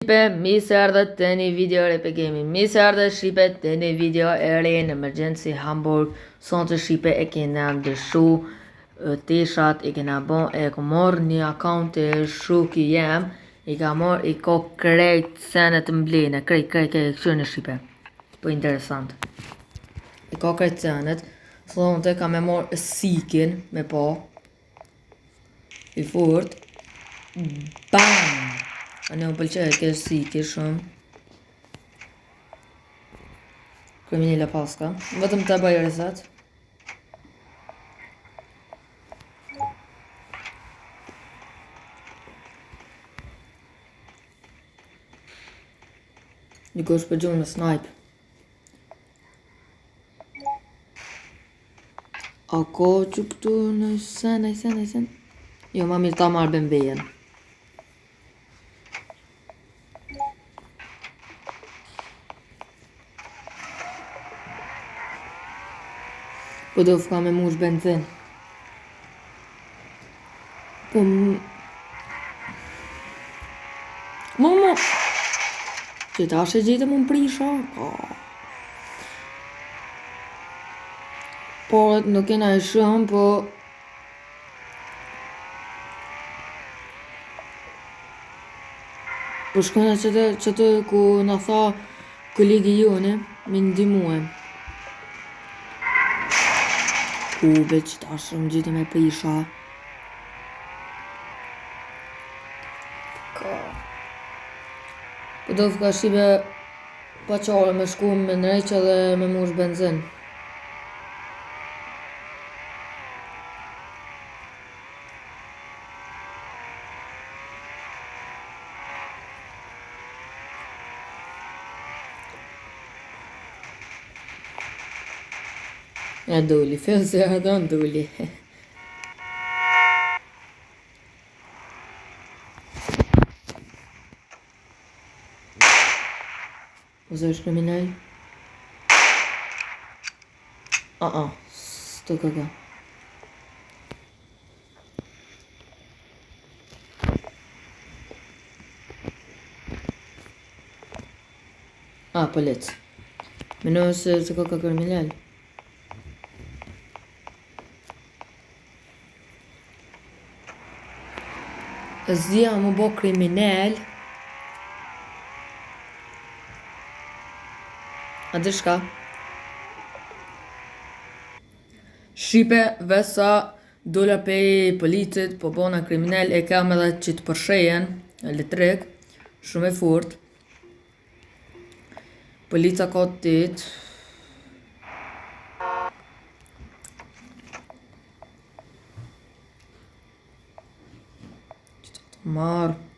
Mirë ardhët të një video e Epic Gaming. Mirë ardhët shqipe të një video e re në Emergency Hamburg. Sonë të shqipe e kena ndëshu tishat, i kena bon e ku morë një akaunt e shuki jem. I ka morë i ko krejt senet mblene, krejt kështu në shqipe. Po interesant. I ko krejt senet. Thonë të ka me morë sikin me po. I furt. Bam! A ne më pëlqejë ke siki shumë. Kriminella paska. Vetëm të bëjë reset. Dikush për gjumë në snipe. A ko që këtu në sen. Jo, ma mirë ta marrë bën vejen. Po do fka me mush benzin. Po Mama! Që ta shë gjithë më më prisha. Po nuk kena e shumë, po po shkona që të ku në tha kolegi jone, me ndimuem. Ube që ta shumë gjithë me prisha. Po do fka shive pa qare me shku me nëreqa dhe me mush benzin. E dulli, fillë se ardhon dulli. Ose është kriminal? Sto kaka. Polic. Meno se kaka kriminal. Zia më bo kriminal. A dhe shka? Shqipe vesa dola pe policit, po bona kriminal e kam edhe që të përshejen elektrik, shumë e furt. Polica ka të tit.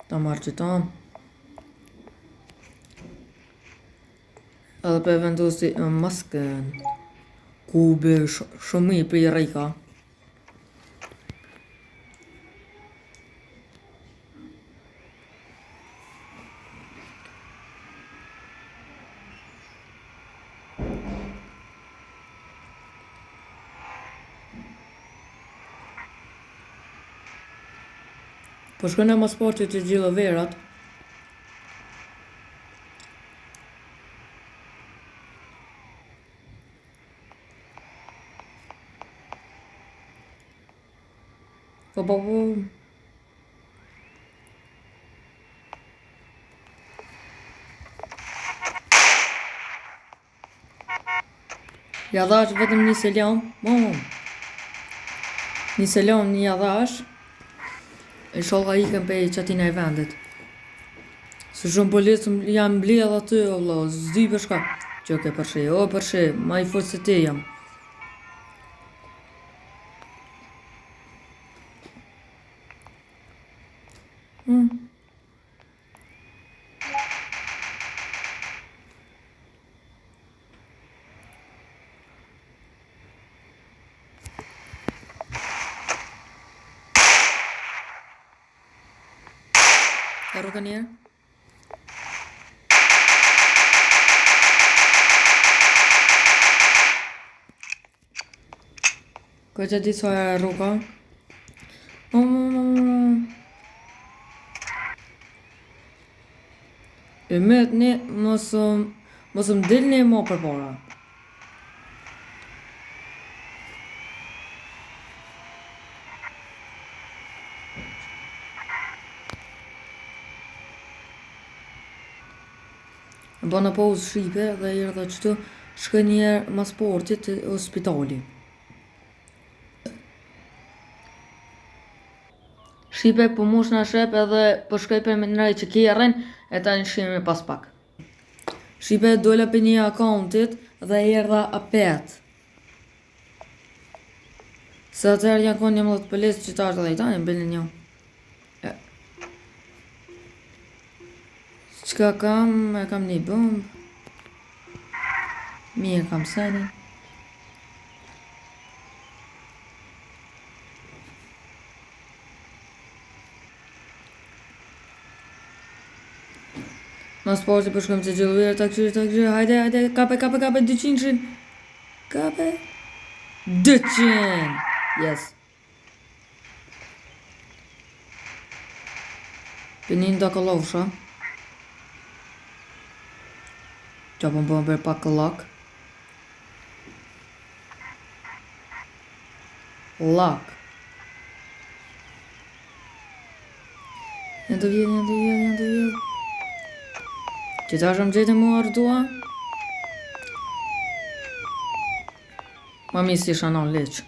Ta marrë që ta. Edhe për vendosi maskën. Kube shumë i për i rejka. Po shkën e mas partit të gjithë verat. Po. Ja dhash vetëm një selam. Një selam një ja dhash. E sholla ikën pe qatina e vendit. Se shumë policë jam mbledh aty, Allah, zdi për shka. Që ke përshe, përshe, ma i fort se te jam. Roka njerë. Këtë di sa e roka. E metni, mos më dilni më përpara. Bëna pauzë shqipe dhe erdha qëtu, shkoj njerë mas portit të ospitali. Shqipe po mush na shep edhe po shkoj për me nërej që kjerën e ta një shqime pas pak. Shqipe dola për një akauntit dhe erdha apet. Se atëherë janë konë 11 pëlesë që ta është dhe i ta, e mbëllin një. Qka kam, e kam një bëmbë. Mirë kam seni. Mas porti për shkëm të gjëllëvirë, ta këshirë, hajde, kape, 200. Kape. 200. Yes. Pinin da kalovsha. Qa po më bëmë për pak lak. Lak. Janë të vjetë. Që ta shëm gjete mu ardua. Ma mi si shanon leq.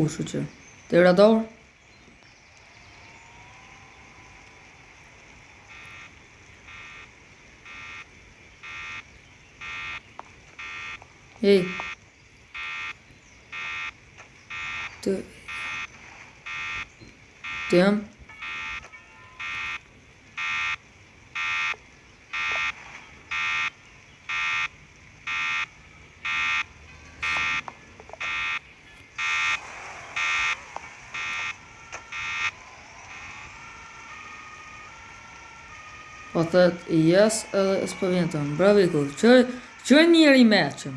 Shu që. Të radar. Hej. Të jam. Po thët, yes, edhe s'po vjen tonë. Bravo i kur. Që njëri meqëm.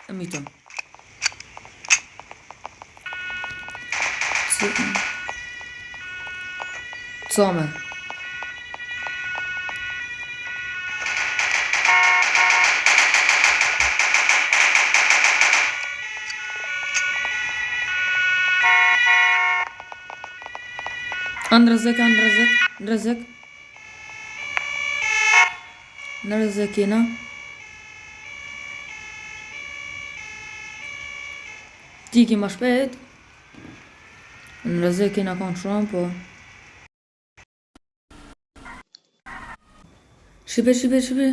E mitëm. Come. Ndrezek jena. Tiki ma shpejt. Ndrezek jena kanë shumë, po. Shqipe.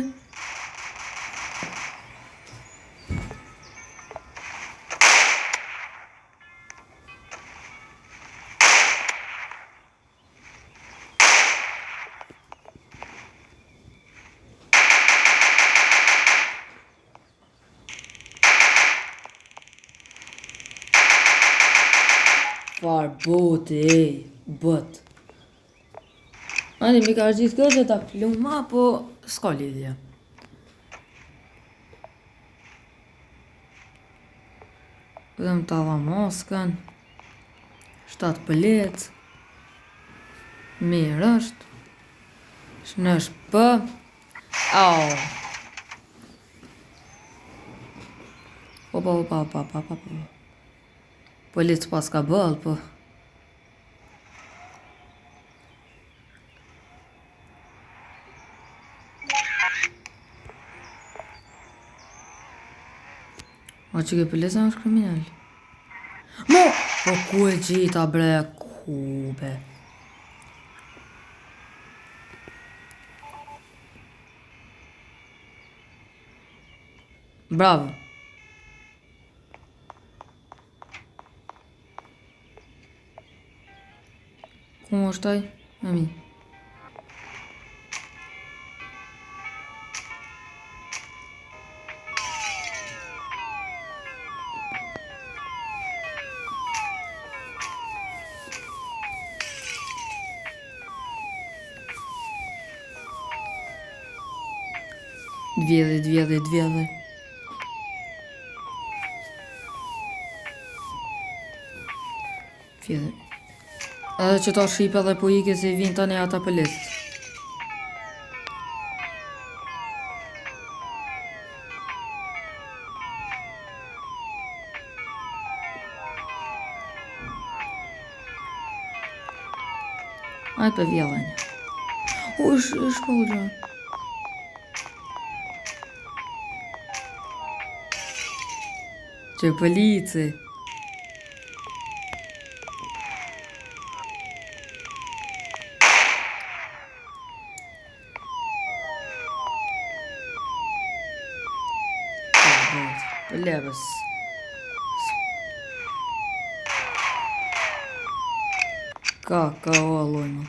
Far bote, bot. Ani mi ka gjithë këtë ta pluma, po s'ka lidhje. Dhe më tava moskën. 7 pëlet. Mirë është. Shnesh pë. Au. Opa. Pëlet s'pas ka bëllë, po. O që ke pëlesa është kriminal. Mo! Po ku e gjita bre, ku be. Bravo. Ku më është taj? E mi. T'vjedhi. Fjedhi. Edhe që ta shqipe dhe po ike se vinë tani ata pëllit. Aj për vjellën. Shkollë gjë. Që polici. Levës. Ka o lojma.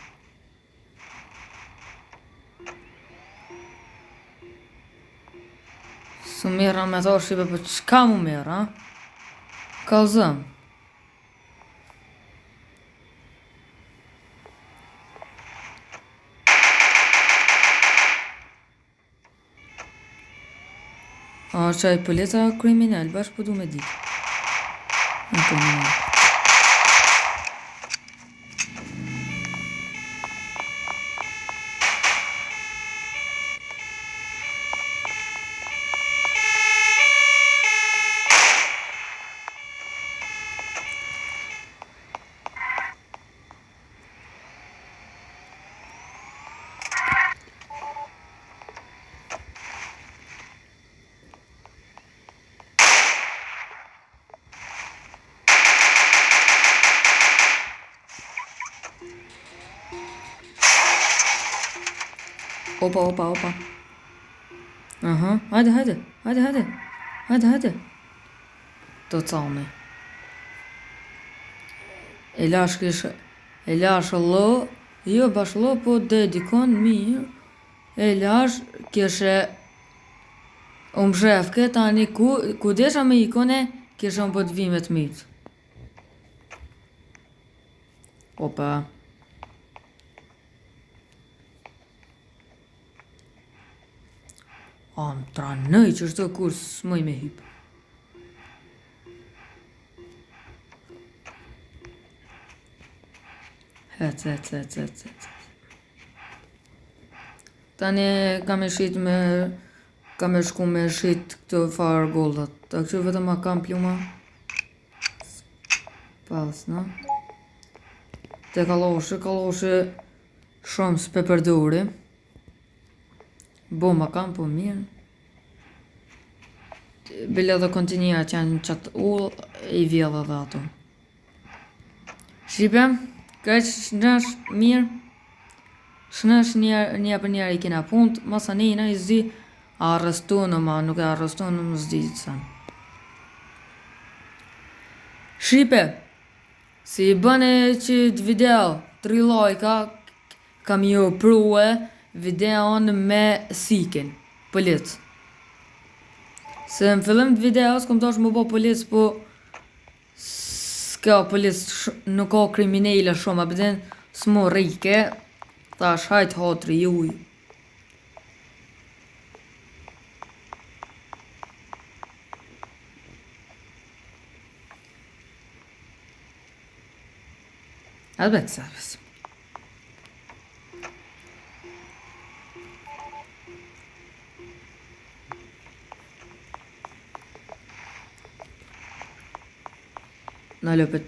Su mira me to shqipe, për qka mu mira, kalzëm. A qaj polica kriminal, bash po du me ditë. Në kriminal. Opa. Aha, hajde. Të cami. E lash lo, jo bash lo, po dedikon mirë. E lash kjeshe shefke tani ku desha me ikone, kjeshe po të vimet mirë. Opa. Më tranëj që shto kur s'moj me hyp. Hec. Tani kam e shku me shit këto farë goldat. Ta kështu vetëm a kam pluma. Pas, no? Te kaloshe shumë s'pe përdori. Bomba kam po mirë. Bile dhe kontinia që janë qatë ullë, i vjellë dhe ato. Shqipe, kaq shnash mirë. Shnash një për njerë i kina punt, masa nejna i zdi arrestonë, ma nuk e arrestonë, më zdi të sanë. Shqipe, si i bëne që të video, 3 lajka, kam jo prue, videon me sikin, polic. Se në fillim të videos, kom tash më bo polic, po s'ka polic, nuk ka kriminele shumë, apëtin s'mo rike, tash hajt hatri juj. Atë bëtë servis. Në lëpët,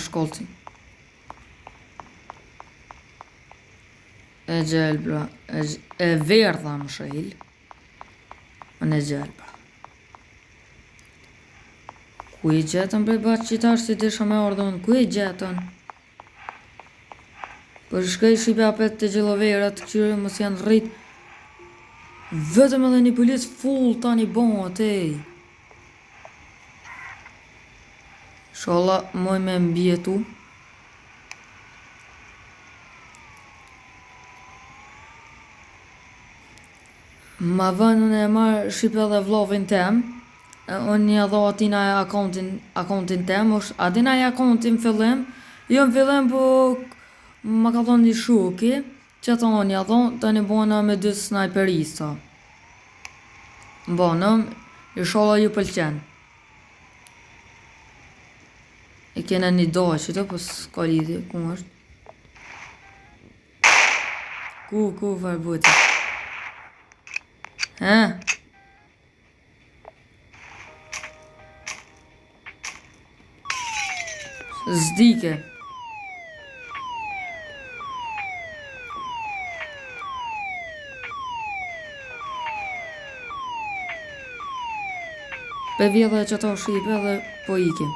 shkollëci. E gjelbra, e verdha më shëjl. Në gjelbra. Ku i gjetën për batë qitash si të shumë e ordon, ku i gjetën? Për shkaj shqipe apet të gjeloverat, këqyre mos janë rrit. Vetëm edhe një polic full tani bon atej. Sholla moj me mbjetu. Ma vënën e marrë shqipe dhe vlovin tem. Unë një dho atina e akontin tem. Atina e akontin fillim. Jo në fillim po ma ka thonë një shuki. Që thonë një thonë të një bona me 2 snajperista. banëm, inshallah ju pëlqen. E kena një dojë që të, po s'ka lidhje, ku është? Ku farbuti? He? Zdike. Pe vjedhe që ta shqipe dhe po ikim.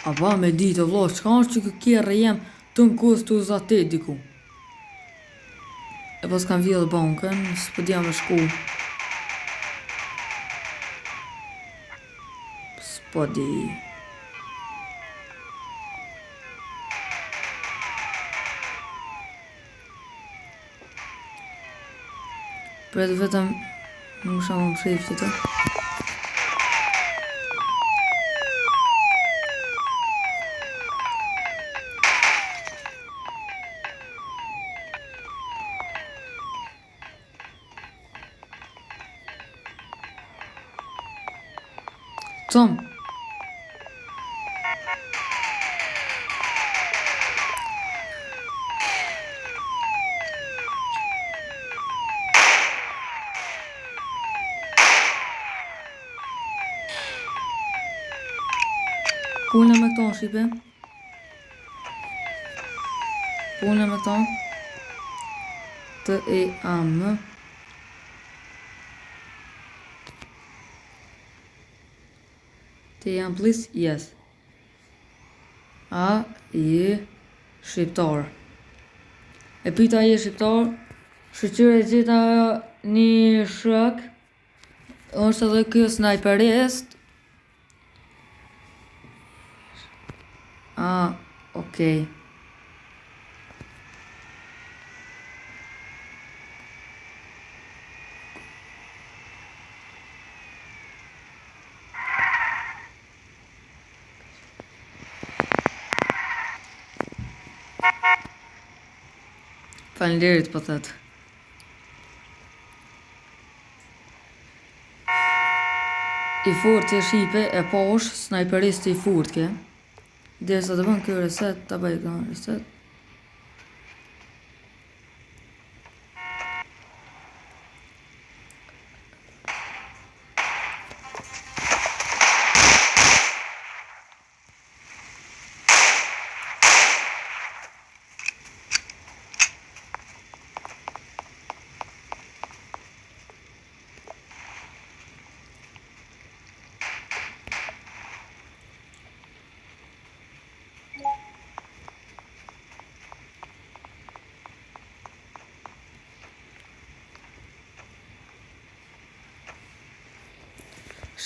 A ba me ditë vlo, qka është që kjerë jem të në kusë të uzatit diku. E pas kam vjedhë bankën, s'po d'ja me shku. S'po di. Për vetëm nuk shumë më shifë që të. Tom. Pulën me këto shqipe. Pulën me këto. T-E-A-M. T-E-A-M, please? Yes. A, je shqiptar. E pita je shqiptar. Shqyre gjitha një shok. është edhe kjo sniperist. Okej. Faleminderit po thot. I fort e shipe e posh, snajperisti i fort ke. Derisa të bën kjo reset, ta bëj kjo reset.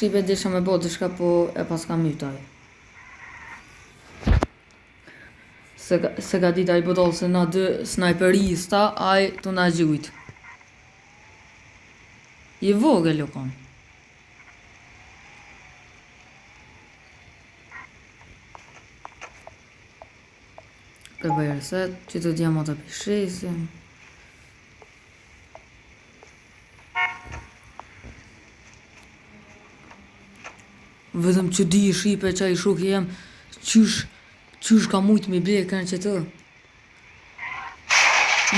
Shqipe disha me bo dishka po e pas kam mytaj. Se ka dit aj bodol se na dë snajperista aj të na gjujt. I vogël u kon. Për bëjë reset, që të djema të pishesim. Vetëm që di i shipe që i shuk jem, qysh ka mujt me ble kërën që të.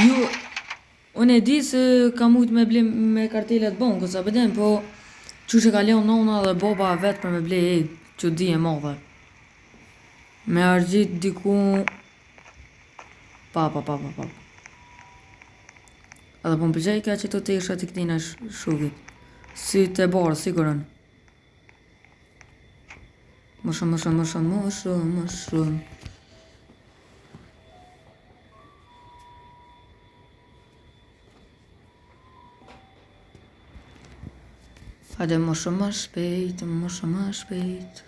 Jo, unë e di se ka mujt me ble me kartelet bankës, a përdem, po qysh e ka leon nona dhe boba vetë për me ble që di e madhe. Me argjit diku... Pa. Edhe po më përgjej ka që të tesha të këtina shukit. Si të barë, sigurën. Më shumë. Hajde më shumë më shpejt, më shumë më shpejt.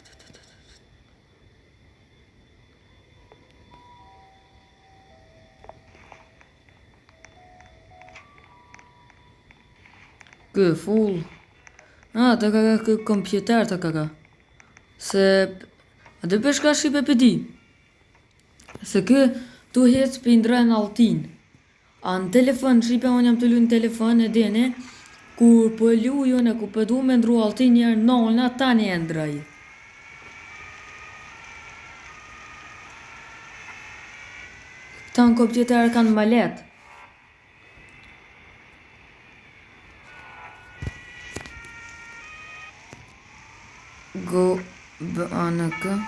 Kë full. Të ka kë kompjuter të ka. Se a dhe përshka shqipe për di. Se kë tu hec për ndrojnë altin. A në telefon shqipe unë jam të lu në telefon e dini. Kur për lu jone, kur për du me ndru altin njerë nolna, tani e ndroj. Këta në kompjuter kanë më letë. Go bë anë kë.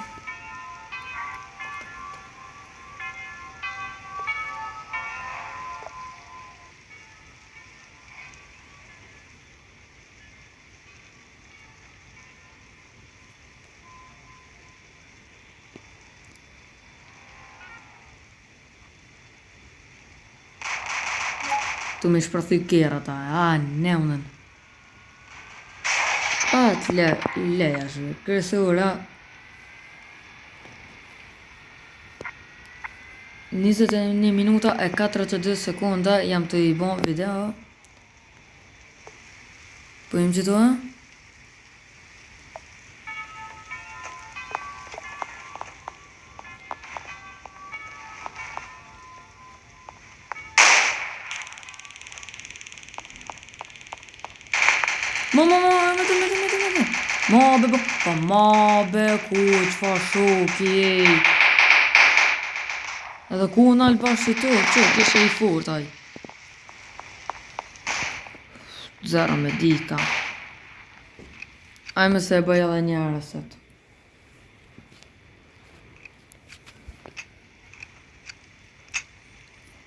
Tu me shpërthy kera ta, ne unën. Të leja shë, kërësura 21 minuta e 42 sekonda jam të i bon video. Po im që tu ha? Mabe, ku qfa shoki. Edhe ku nalë bashkë të që kishe i fort aj. Zero me dika. Ajme se e bëj edhe njerëset.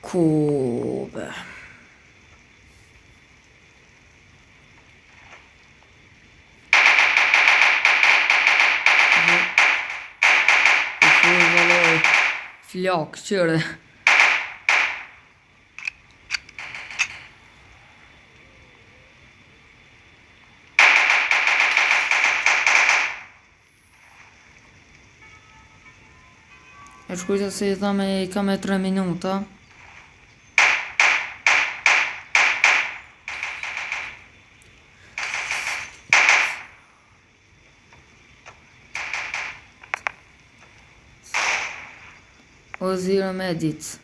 Kobe. Flak, qërë. E shkujta se i thame i ka me 3 minuta. O zero me edits.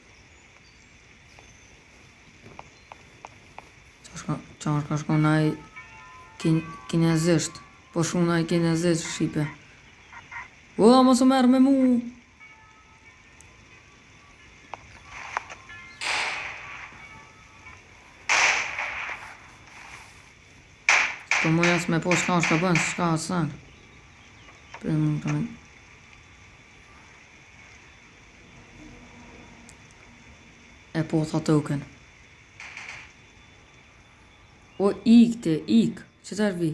Qa është shko naj kinezisht. Po shumë naj kinezisht shqipe. O, mos o merë me mu. Po mu jas me po shka është ka bënë, shka asan. Për mu të me... E po tha token. O ik te, ik. Që të arvi?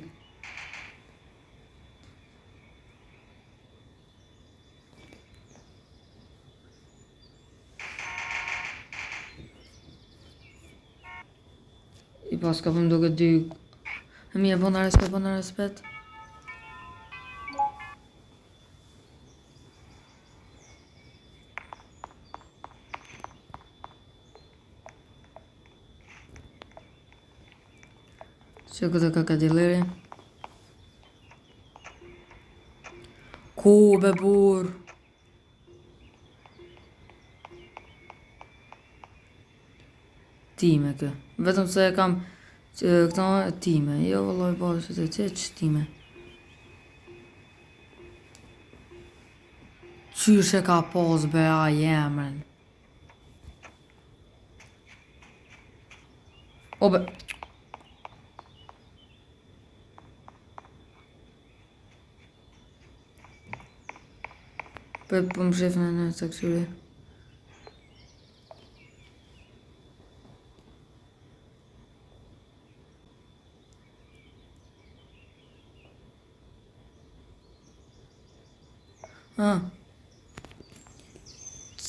I pas ka pëm duke dy. E mi e bona respet, Që këtë ka dileri. Ku be bur. Time kë. Vetëm se e kam këto time. Jo vëlloj po që të që time. Qysh e ka pos be a jemren. O be. Për më shifën e në të këtyri.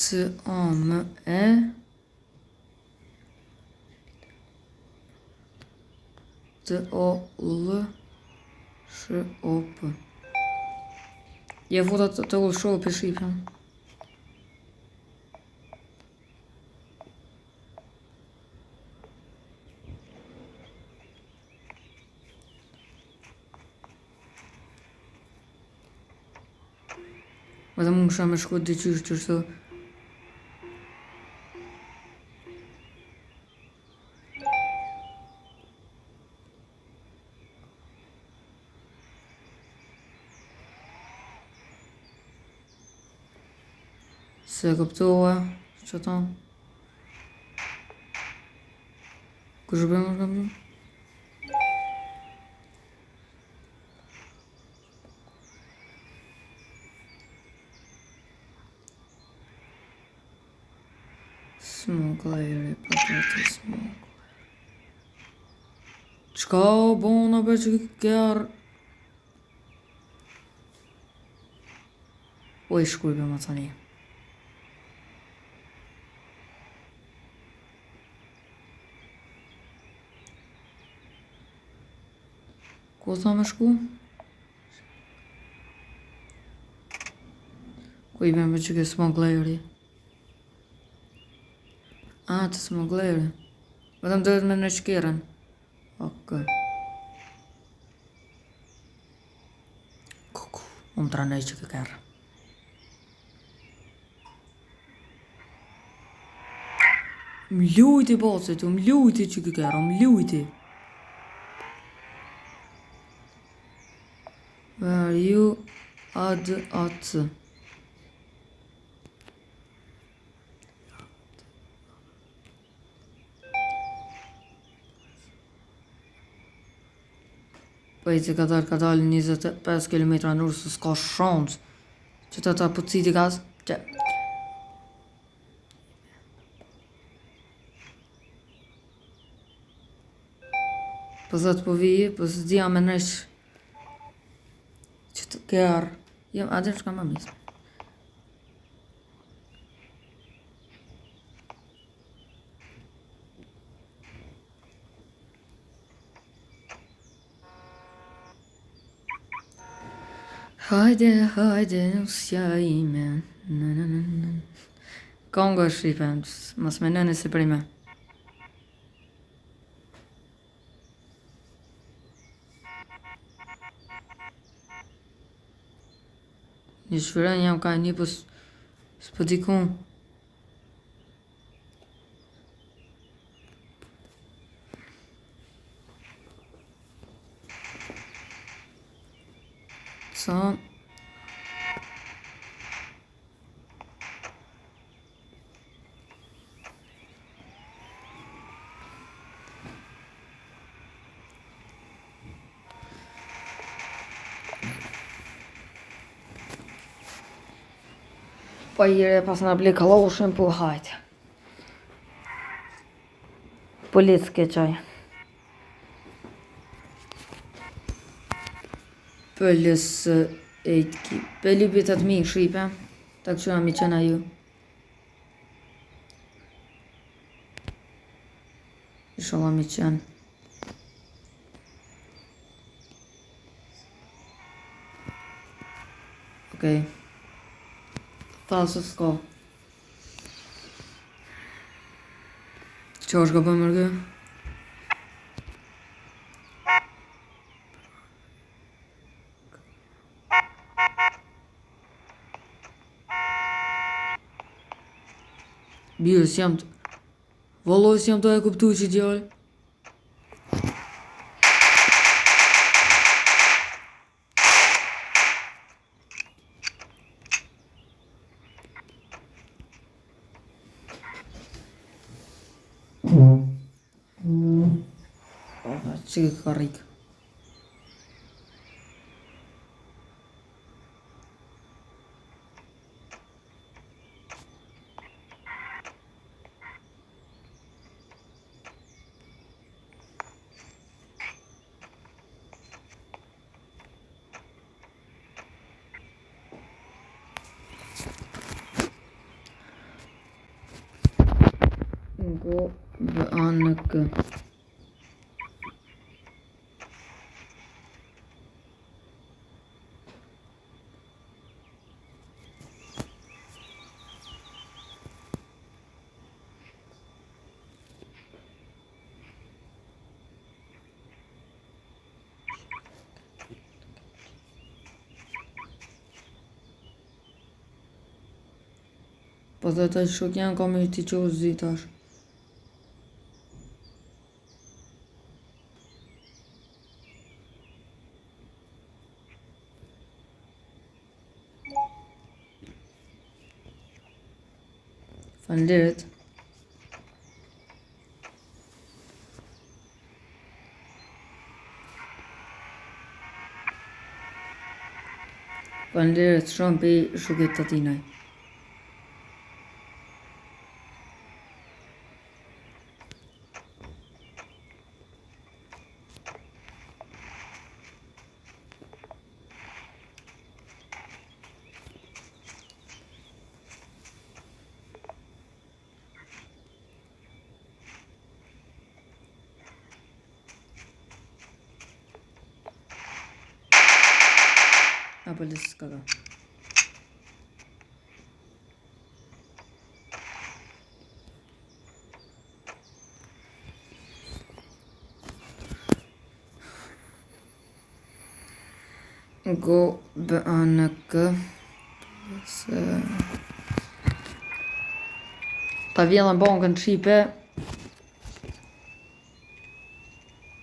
C-A-M-E T-O-L Shop. Je futa të ullë shop e shqipën. Edhe më nësha me shku të qysh qështu. Se këptova, që thonë. Kush bëjmë është këmë? Smuggleri, patati smuggler. Qka o bona për që kërë? O i shkujbe më tani. Ku tha me shku? Ku i bëm për që kërë smuggleri? A, të smuggleri. Vëdëm dojët me në shkeren. Ok. Kuku, unë të ranej që kërë. Më lujti bosit, më lujti që kërë, më lujti. Where you add at. Po e që ka dalë 25 km në orë, së s'ka shansë. Që të ta puciti gaz, që... Po thët po vijë, po së dhja me nësh... Që të kërë... Jem, adem shka më misë. Hajde, hajde, usja ime. Kongo shqipen, mos me nëni se prime. Një shfyrën jam ka një pës s'po dikun. Sa? Po jere pas në ble kaloshin, po hajtë. Polic ke qaj. Pëllës e t'ki. Pëlli bitat mi shqipe. Ta këqyra mi qena ju. Ishallah mi qenë. Okej. Tha se s'ka. Qa është ka bëmë mërgë? Bjë, s'jam të... Vëlloj, s'jam të e kuptu që gjallë. Që ka rikë. Go vë anë kë. Po dhe të shok janë ka me ti që u zitash. Faleminderit. Faleminderit shumë për shokit të tinaj. Apo lësë s'ka ka. Go BNK se ta vjellën bankën Shqipe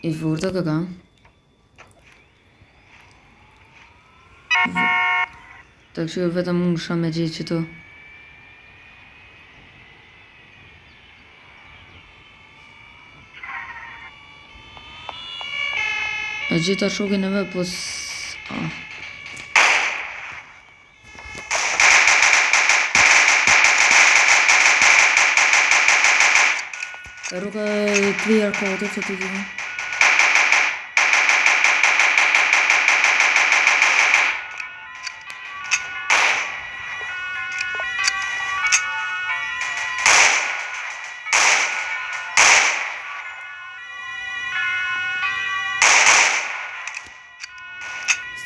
i furtë ka kam. Ta kështu vetëm unë shë me gjithë qëtu. E gjitha shokin e me, po rruga e clear kodët që të gjithë.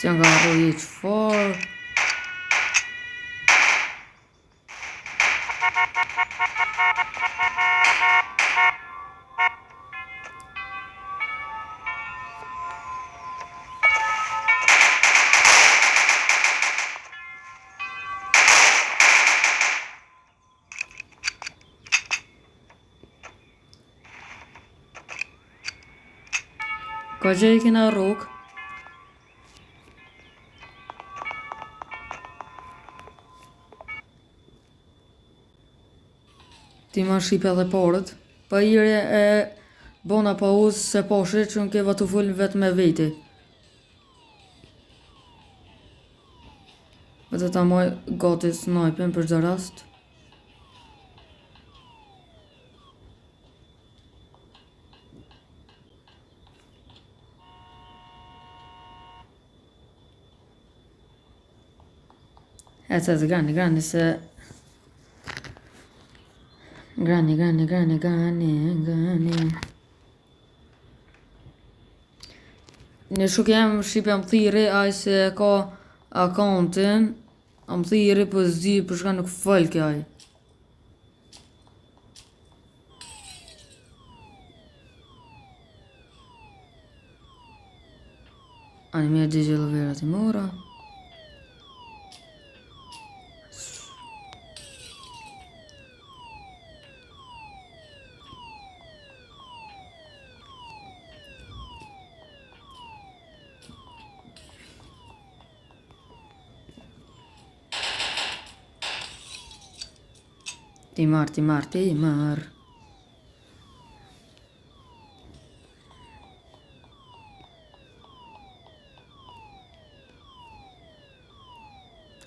Stian nga rroj e qëfar. Ka gjë i kena rrugë. Ti ma shqipe edhe parët. Pa ire e bona pa uzë se pashe që në keva të fullin vetë me veti. Vete ta maj gati snajpen për çdo rast. Ecë grani se Grani. Në shuk jam shqipe më thiri, aj se ka akauntin, më thiri për zi për shka nuk fëll kjaj. Animer digital vera ti mora. Ti marr.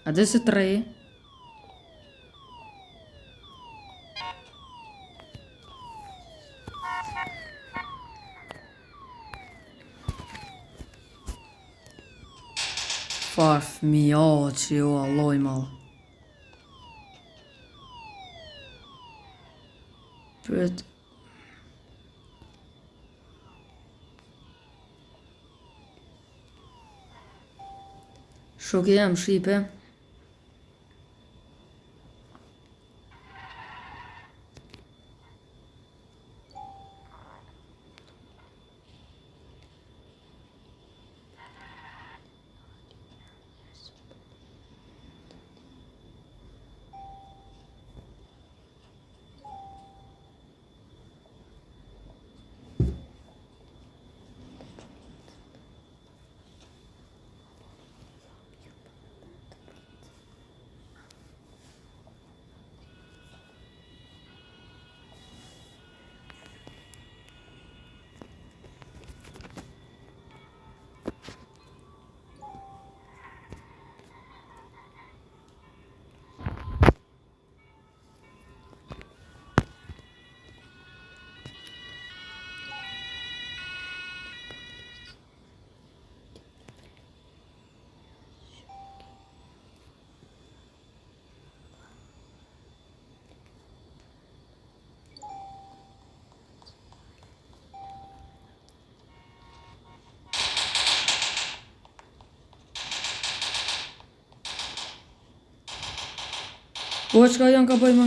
Adesso 3. Farf mi oči o alloj mal. Pret. Shoki jam shqipe. O, çka janë ka bëj më?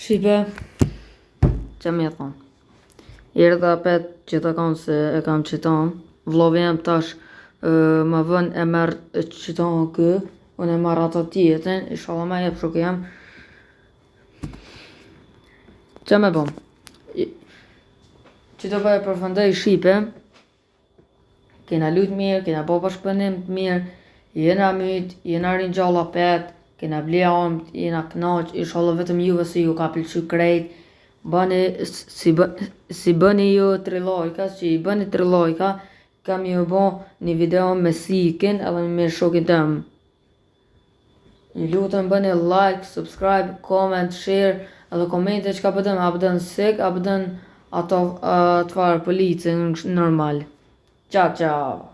Shipe, që me thonë. Erdha dhe apet që të kanë se e kam qiton. Vlovi jem tash më vën e merë qiton kë. Unë e marrë ato tjetën. Inshallah me jep shuk jam. Që me bom? Që të bëjë përfëndoj Shipe. Kena lut mirë, kena bo bashkëpunim të mirë. Jena myt, jena rinjalla pet. Kena ble amt, jena knaq, inshallah vetëm juve se ju ka pëlqy krejt. Bani, si bëni ju 3 lajka, që i bëni 3 lajka, kam ju bo një video me Sikin edhe me shokin tëm. Ju lutem bëni like, subscribe, comment, share, edhe komente që ka pëtëm, a pëtëm sik, a pëtëm ato të farë policë normal. Ciao, ciao!